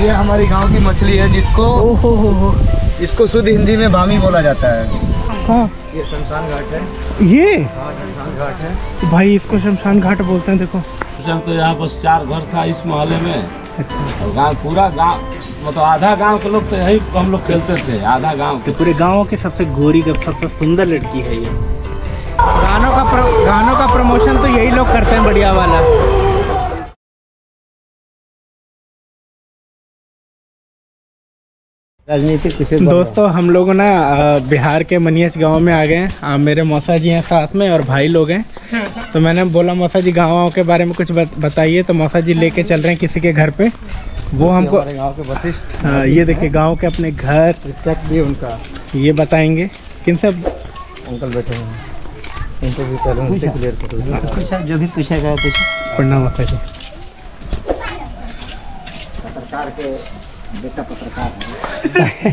ये हमारी गांव की मछली है जिसको इसको शुद्ध हिंदी में भामी बोला जाता है। हाँ ये शमशान घाट है। ये शमशान घाट है भाई, इसको शमशान घाट बोलते हैं। देखो तो यहाँ बस 4 घर था इस मोहल्ले में। अच्छा, और गाँव पूरा गाँव मतलब आधा गांव के लोग तो यही हम लोग खेलते थे। आधा गांव तो पूरे गांव की सबसे गोरी का सबसे सुंदर लड़की है ये। गानों का प्रमोशन तो यही लोग करते हैं, बढ़िया वाला। राजनीतिक दोस्तों हम लोग ना बिहार के मनियच गांव में आ गए हैं। मेरे मौसा जी हैं साथ में और भाई लोग हैं। तो मैंने बोला मौसा जी गाँव के बारे में कुछ बताइए। तो मौसा जी लेके चल रहे हैं किसी के घर पे। वो हमको गांव के वशिष्ठ, ये देखिए गांव के अपने घर भी उनका ये बताएंगे। किन सब अंकल बैठे हैं, उनको भी पहले उनसे क्लियर करो। पूछा जो भी पूछेगा कुछ। प्रणाम मौसा जी। पत्रकार के बेटा पत्रकार है।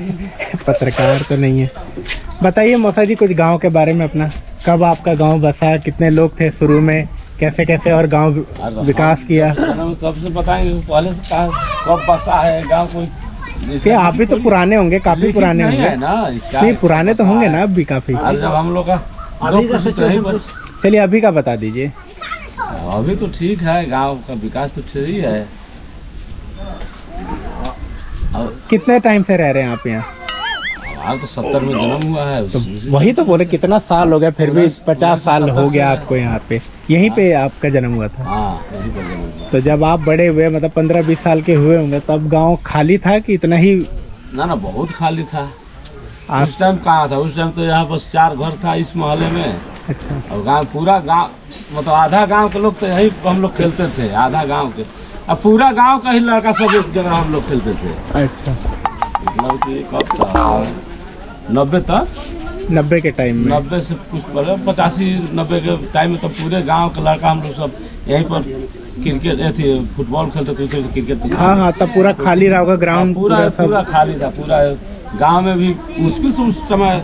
पत्रकार तो नहीं है। बताइए मौसा जी कुछ गांव के बारे में अपना। कब आपका गांव बसा, कितने लोग थे शुरू में, कैसे कैसे और गांव विकास किया? सबसे बताएंगे पहले से कब बसा है गाँव। कोई आप भी तो पुराने होंगे, काफी पुराने होंगे ना। नहीं, पुराने तो होंगे ना अब भी काफी। जब हम लोग का चलिए अभी का बता दीजिए। अभी तो ठीक है, गांव का विकास तो ठीक ही है। कितने टाइम से रह रहे हैं आप यहाँ? हाल तो 70 में जन्म हुआ है। तो वही तो बोले कितना साल हो गया, फिर भी 50 साल हो गया आपको यहाँ पे। यहीं पे आपका जन्म हुआ था? हाँ, यहीं पर जन्म हुआ। तो जब आप बड़े हुए मतलब 15-20 साल के हुए होंगे तब गांव खाली था कि इतना ही? ना बहुत खाली था। उस टाइम कहाँ था? उस टाइम तो यहाँ बस 4 घर था इस मोहल्ले में। अच्छा। और गाँव पूरा गाँव मतलब आधा गाँव के लोग तो यही हम लोग खेलते थे। आधा गाँव के अब पूरा गाँव का ही लड़का सब एक जगह हम लोग खेलते थे। अच्छा, मतलब कि कब था 90 तक, 90 के टाइम में? 90 से कुछ पहले 85-90 के टाइम में तो पूरे गांव के लड़का हम लोग सब यहीं पर क्रिकेट थी, फुटबॉल खेलते थे, क्रिकेट। हाँ, तब पूरा खाली रहा होगा ग्राउंड। पूरा खाली था। पूरा गांव में भी मुश्किल से उस समय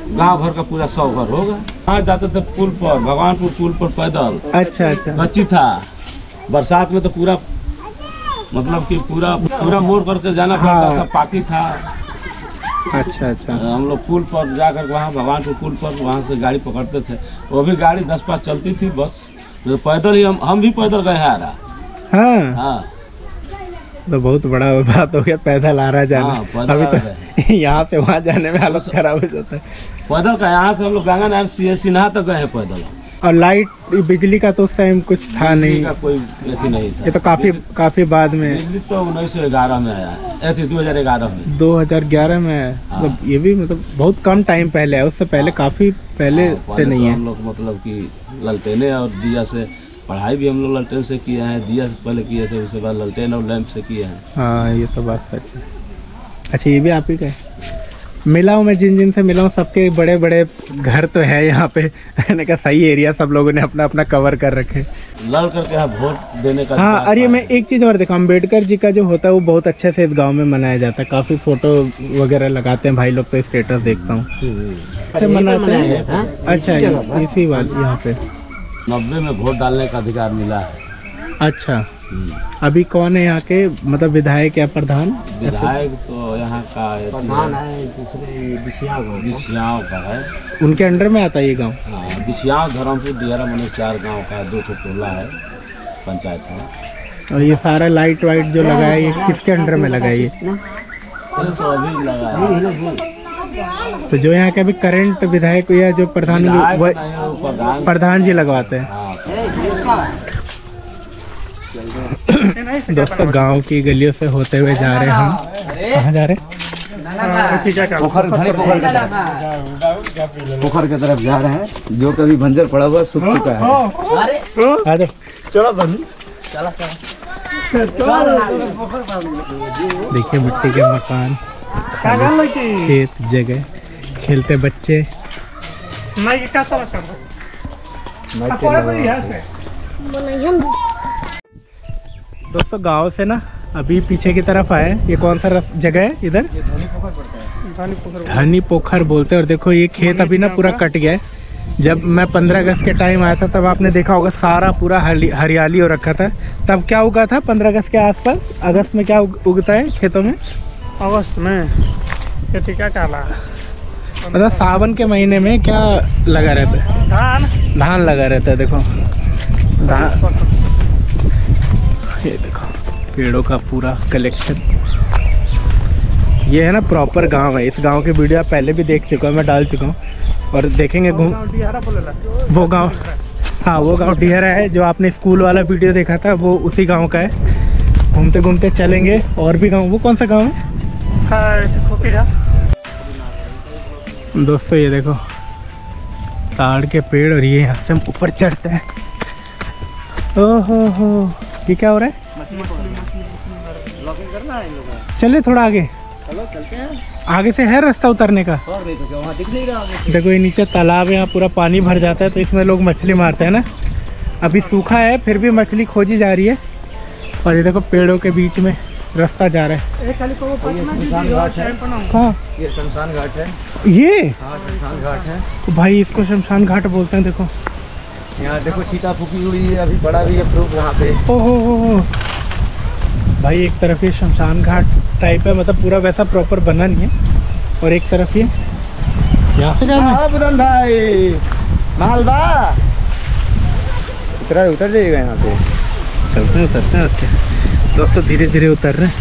गांव भर का पूरा 100 घर होगा। वहाँ जाते थे पुल पर, भगवानपुर पुल पर पैदल। अच्छा अच्छा। कच्ची था, बरसात में तो पूरा मतलब कि पूरा मोड़ करके जाना पड़ता था, पाकी था। अच्छा अच्छा। हम लोग पुल पर जाकर वहाँ भगवानपुर पुल पर वहाँ से गाड़ी पकड़ते थे। वो भी गाड़ी 10-5 चलती थी बस। तो पैदल ही हम भी पैदल गए हैं। हाँ हाँ, तो बहुत बड़ा बात हो गया, पैदल आ रहा जाना। अभी तो यहाँ से वहाँ जाने में हालत खराब हो जाता है। पैदल का यहाँ से हम लोग गंगा नहर सिन्हा तक गए हैं पैदल। और लाइट बिजली का तो उस टाइम कुछ था नहीं का कोई ऐसी नहीं था। ये तो काफी बाद में। बिजली तो 1911 में आया है, 2011 में। 2011 में मतलब ये भी मतलब बहुत कम टाइम पहले है, उससे पहले काफी पहले से नहीं है। हम लोग मतलब कि ललटेने और दिया से पढ़ाई भी हम लोग ललटेन से किए हैं। दिया से पहले किए थे, उसके बाद ललटेन और लैंप से किए हैं। हाँ, ये तो बात सच है। अच्छा, ये भी आप ही का है? मिला हूँ मैं जिन से मिला हूँ सबके बड़े बड़े घर तो है यहाँ पे। मैंने कहा सही एरिया, सब लोगों ने अपना अपना कवर कर रखे। लड़ करके यहाँ वोट देने का। हाँ, और ये मैं एक चीज़ और देखा, अम्बेडकर जी का जो होता है वो बहुत अच्छे से इस गांव में मनाया जाता है। काफ़ी फोटो वगैरह लगाते हैं भाई लोग, तो स्टेटस देखता हूँ अच्छा मनाते हैं। अच्छा, इसी बात यहाँ पे 90 में वोट डालने का अधिकार मिला है। अच्छा, अभी कौन है यहाँ के मतलब विधायक या प्रधान? विधायक तो यहाँ का प्रधान है, दूसरे बिसियाव का है। उनके अंडर में आता है ये गांव? हाँ, बिसियाव, धर्मपुर, दिहरा मने 4 गांव का 2 टोला है, पंचायत है। और ये सारा लाइट वाइट जो लगा है ये किसके अंडर में लगा है? ये तो अभी लगा है। तो जो यहाँ के अभी करंट विधायक या जो प्रधान जी लगवाते हैं। दोस्तों गांव की गलियों से होते हुए जा रहे हैं हम। कहाँ जा रहे हैं? पोखर की तरफ जा रहे हैं, जो कभी बंजर पड़ा हुआ सूख चुका है। चलो बंदी, देखिए मिट्टी के मकान, खेत, जगह, खेलते बच्चे। दोस्तों गांव से ना अभी पीछे की तरफ आए। ये कौन सा जगह है इधर? धनी पोखर पड़ता है। धनी पोखर बोलते हैं। और देखो ये खेत अभी ना पूरा कट गया है, जब मैं 15 अगस्त के टाइम आया था तब आपने देखा होगा सारा पूरा हरियाली हो रखा था। तब क्या उगा था 15 अगस्त के आसपास? अगस्त में क्या उगता है खेतों में? अगस्त में खेती क्या काला मतलब सावन के महीने में क्या लगा रहता है? धान लगा रहता है। देखो धान, ये देखो पेड़ों का पूरा कलेक्शन। ये है ना प्रॉपर गांव है। इस गांव की वीडियो आप पहले भी देख चुका हूँ, मैं डाल चुका हूँ और देखेंगे। वो गांव, हाँ वो गांव डिहरा है। जो आपने स्कूल वाला वीडियो देखा था वो उसी गांव का है। घूमते घूमते चलेंगे और भी गांव। वो कौन सा गांव है दोस्तों? ये देखो ताड़ के पेड़ और ये यहाँ से हम ऊपर चढ़ते हैं। ओहो हो, ये क्या हो रहा है? चले थोड़ा आगे, चलो चलते हैं। आगे से है रास्ता उतरने का। और नहीं तो क्या, वहाँ दिख नहीं रहा आगे। देखो ये नीचे तालाब है, यहाँ पूरा पानी भर जाता है तो इसमें लोग मछली मारते हैं ना। अभी सूखा है फिर भी मछली खोजी जा रही है। और ये देखो पेड़ों के बीच में रास्ता जा रहा है। शमशान घाट है। कहाँ? ये शमशान घाट है। ये हाँ शमशान घाट है। तो भाई इसको शमशान घाट बोलते हैं। देखो यहाँ देखो चीता फूकी हुई है, अभी बड़ा भी है प्रूफ वहाँ पे। ओहो भाई, एक तरफ ये शमशान घाट टाइप है, मतलब पूरा वैसा प्रॉपर बना नहीं है। और एक तरफ ये यहाँ से जाना है। बुदन भाई मालवा उतर जाइएगा यहाँ पे। चलते हैं, उतरते हैं। ओके दोस्तों धीरे धीरे उतर रहे हैं।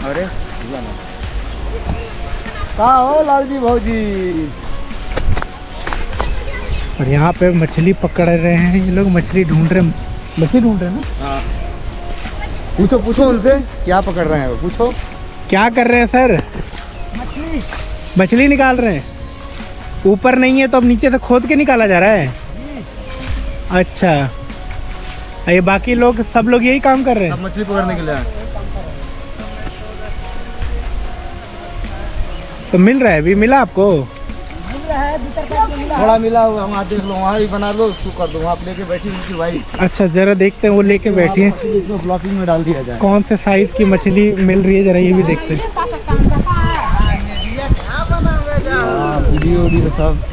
अरे कहाँ हो लालजी भाजी? और यहाँ पे मछली पकड़ रहे हैं ये लोग। मछली ढूंढ रहे हैं, मछली ढूंढ रहे हैं ना। हाँ पूछो पूछो उनसे क्या पकड़ रहे हैं वो, पूछो क्या कर रहे हैं सर? मछली निकाल रहे हैं। ऊपर नहीं है तो अब नीचे से खोद के निकाला जा रहा है। अच्छा, ये बाकी लोग सब लोग यही काम कर रहे हैं। सब मछली पकड़ने के लिए आए। तो मिल रहा है? अभी मिला आपको? थोड़ा मिला हुआ, वहाँ देख लो, वहाँ भी बना लो, उसको कर दो। वहाँ आप लेके बैठी उनकी वाइफ। अच्छा जरा देखते हैं, वो लेके बैठी है। इसको ब्लॉकिंग में डाल दिया जाए। कौन से साइज की मछली मिल रही है जरा ये भी देखते हैं। वीडियो वीडियो सब।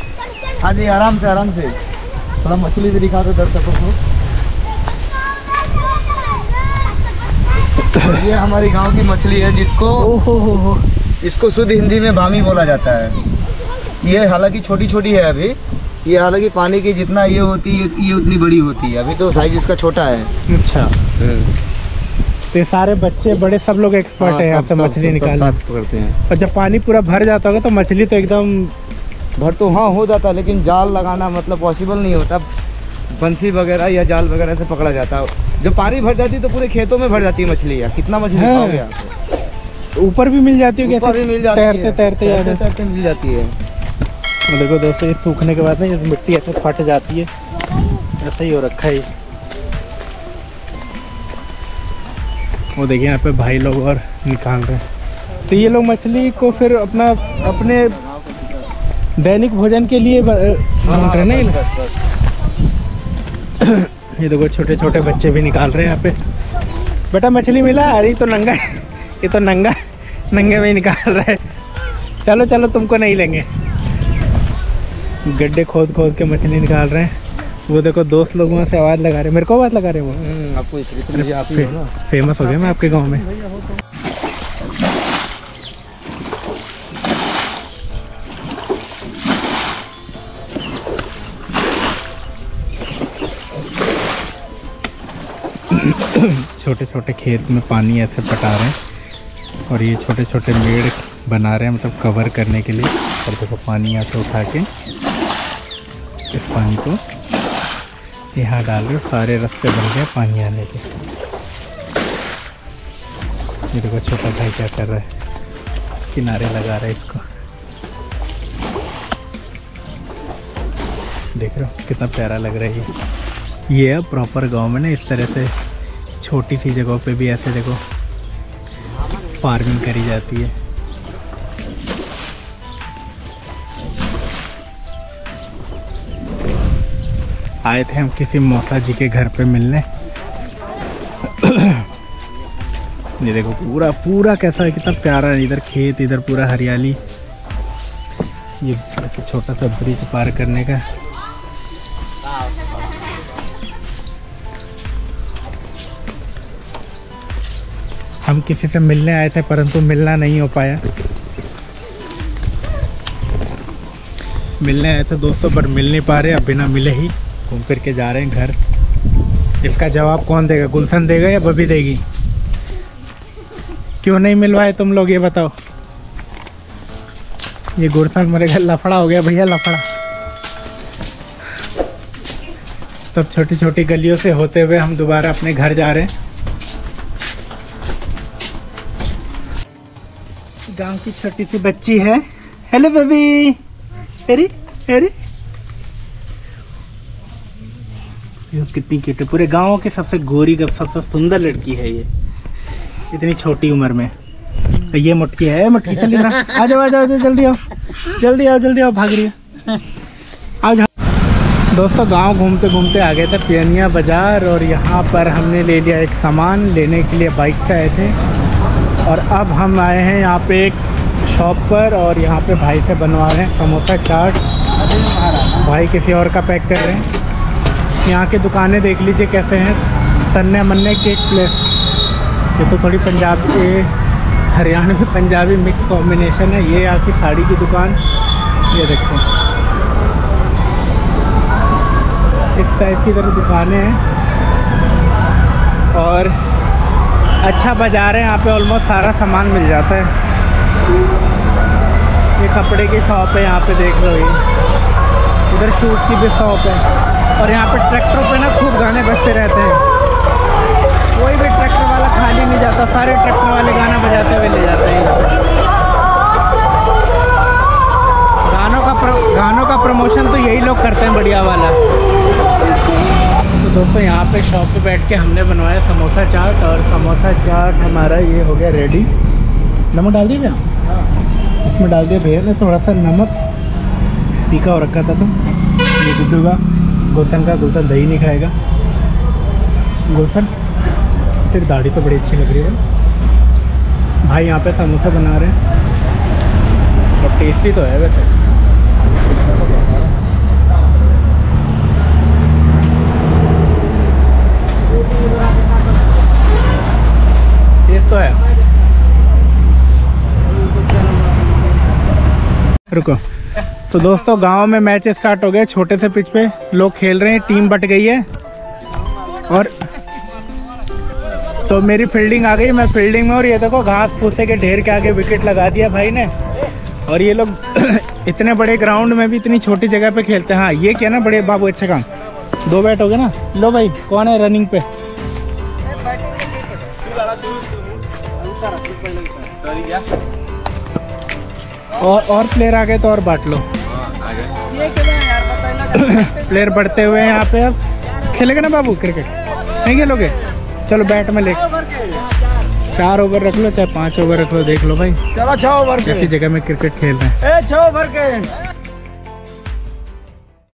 हाँ जी आराम से आराम से, थोड़ा मछली भी दिखा दो दर्शकों को। ये हमारी गांव की मछली है जिसको इसको शुद्ध हिंदी में बामी बोला जाता है। ये हालांकि छोटी छोटी है अभी। ये हालांकि पानी की जितना ये होती है ये उतनी बड़ी होती है। अभी तो साइज इसका छोटा है। अच्छा तो ये सारे बच्चे बड़े सब लोग एक्सपर्ट है यहाँ से मछली निकालने करते हैं। और जब पानी पूरा भर जाता होगा तो मछली तो एकदम भर तो हाँ हो जाता है, लेकिन जाल लगाना मतलब पॉसिबल नहीं होता। बंसी वगैरह या जाल वगैरह से पकड़ा जाता है। जब पानी भर जाती है तो पूरे खेतों में भर जाती है मछली। यार कितना मछली खाओगे आप? ऊपर भी मिल जाती है? ऊपर भी मिल जाती है, तैरते तैरते मिल जाती है। देखो दोस्तों ये सूखने के बाद ना ये मिट्टी ऐसे फट जाती है, ऐसा ही हो रखा है। वो देखिए यहाँ पे भाई लोग और निकाल रहे हैं। तो ये लोग मछली को फिर अपने दैनिक भोजन के लिए ढूंढ रहे हैं ना। ये देखो छोटे छोटे बच्चे भी निकाल रहे हैं यहाँ पे। बेटा मछली मिला? अरे तो नंगा है, ये तो नंगे में ही निकाल रहा है। चलो चलो तुमको नहीं लेंगे। गड्ढे खोद खोद के मछली निकाल रहे हैं। वो देखो दोस्त लोग वहाँ से आवाज़ लगा रहे हैं। मेरे को आवाज़ लगा रहे हैं वो। आपको फेमस हो गया मैं आपके गांव में। छोटे छोटे खेत में पानी ऐसे पटा रहे हैं और ये छोटे छोटे मेड़ बना रहे हैं, मतलब कवर करने के लिए। और देखो पानी यहाँ से उठा के इस पानी को यहाँ डाल रहे, सारे रास्ते बन गए पानी आने के। ये देखो छोटा भाई क्या कर रहा है, किनारे लगा रहा है इसको। देख रहे हो कितना प्यारा लग रहा है ये है प्रॉपर गांव में ना। इस तरह से छोटी सी जगहों पे भी ऐसे देखो फार्मिंग करी जाती है। आए थे हम किसी मौसा जी के घर पे मिलने। ये देखो पूरा पूरा कैसा है, कितना प्यारा है। इधर खेत, इधर पूरा हरियाली। ये ऐसे छोटा सा ब्रिज पार करने का। हम किसी से मिलने आए थे परंतु मिलना नहीं हो पाया। मिलने आए थे दोस्तों पर मिल नहीं पा रहे, अब बिना मिले ही घूम फिर के जा रहे हैं घर। इसका जवाब कौन देगा, गुलशन देगा या बबी देगी? क्यों नहीं मिलवाए तुम लोग ये बताओ। ये गुलशन मेरे घर लफड़ा हो गया भैया, लफड़ा। तब छोटी छोटी गलियों से होते हुए हम दोबारा अपने घर जा रहे हैं। गांव की छोटी सी बच्ची है। हेलो बेबी, अरे अरे ये कितनी क्यूट है। पूरे गांव की सबसे गोरी का सबसे सुंदर लड़की है ये, इतनी छोटी उम्र में। ये मुटकी है, मुटकी चलिए ना, आ जाओ आ जाओ जल्दी आओ, जल्दी आओ जल्दी आओ, भाग रही है। आ जाओ दोस्तों, गांव घूमते घूमते आ गए थे पियनिया बाजार, और यहाँ पर हमने ले लिया एक सामान लेने के लिए, बाइक से आए थे। और अब हम आए हैं यहाँ पे एक शॉप पर, और यहाँ पे भाई से बनवा रहे हैं समोसा चाट। भाई किसी और का पैक कर रहे हैं। यहाँ की दुकानें देख लीजिए कैसे हैं। तन्ने मन्ने केक प्लेस, ये तो थोड़ी पंजाबी हरियाणवी पंजाबी मिक्स कॉम्बिनेशन है। ये यहाँ की साड़ी की दुकान, ये देखो इस टाइप की तरह दुकानें हैं। और अच्छा बाज़ार है यहाँ पे, ऑलमोस्ट सारा सामान मिल जाता है। ये कपड़े की शॉप है यहाँ पे, देख लो। ये इधर शूज़ की भी शॉप है। और यहाँ पे ट्रैक्टरों पे ना खूब गाने बजते रहते हैं। कोई भी ट्रैक्टर वाला खाली नहीं जाता, सारे ट्रैक्टर वाले गाना बजाते हुए ले जाते हैं। गानों का प्रमोशन तो यही लोग करते हैं, बढ़िया वाला। तो दोस्तों यहाँ पे शॉप पे बैठ के हमने बनवाया समोसा चाट, और समोसा चाट हमारा ये हो गया रेडी। नमक डाल दिया भैया? इसमें डाल दिया भैया ने थोड़ा सा नमक, तीखा हो रखा था। तो ये गुड्डू का, गुलशन दही नहीं खाएगा। गुलशन तेरी दाढ़ी तो बड़ी अच्छी लग रही है। भाई यहाँ पे समोसा बना रहे हैं, और टेस्टी तो है वैसे। टेस्ट तो है। रुको, तो दोस्तों गांव में मैच स्टार्ट हो गया। छोटे से पिच पे लोग खेल रहे हैं, टीम बट गई है। और तो मेरी फील्डिंग आ गई, मैं फील्डिंग में। और ये देखो घास फूसे के ढेर के आगे विकेट लगा दिया भाई ने। और ये लोग इतने बड़े ग्राउंड में भी इतनी छोटी जगह पे खेलते हैं। हाँ ये क्या ना बड़े बाबू, अच्छा काम। 2 बैट हो गए ना। लो भाई, कौन है रनिंग पे? और प्लेयर आ गए तो और बांट लो। प्लेयर बढ़ते हुए हैं यहाँ पे। अब खेलेगा ना बाबू क्रिकेट? नहीं खेलोगे? चलो बैट में ले 4 ओवर रख लो, चाहे 5 ओवर रख लो, देख लो भाई। चलो 6 ओवर, ऐसी जगह में क्रिकेट खेल रहे हैं। 6 ओवर के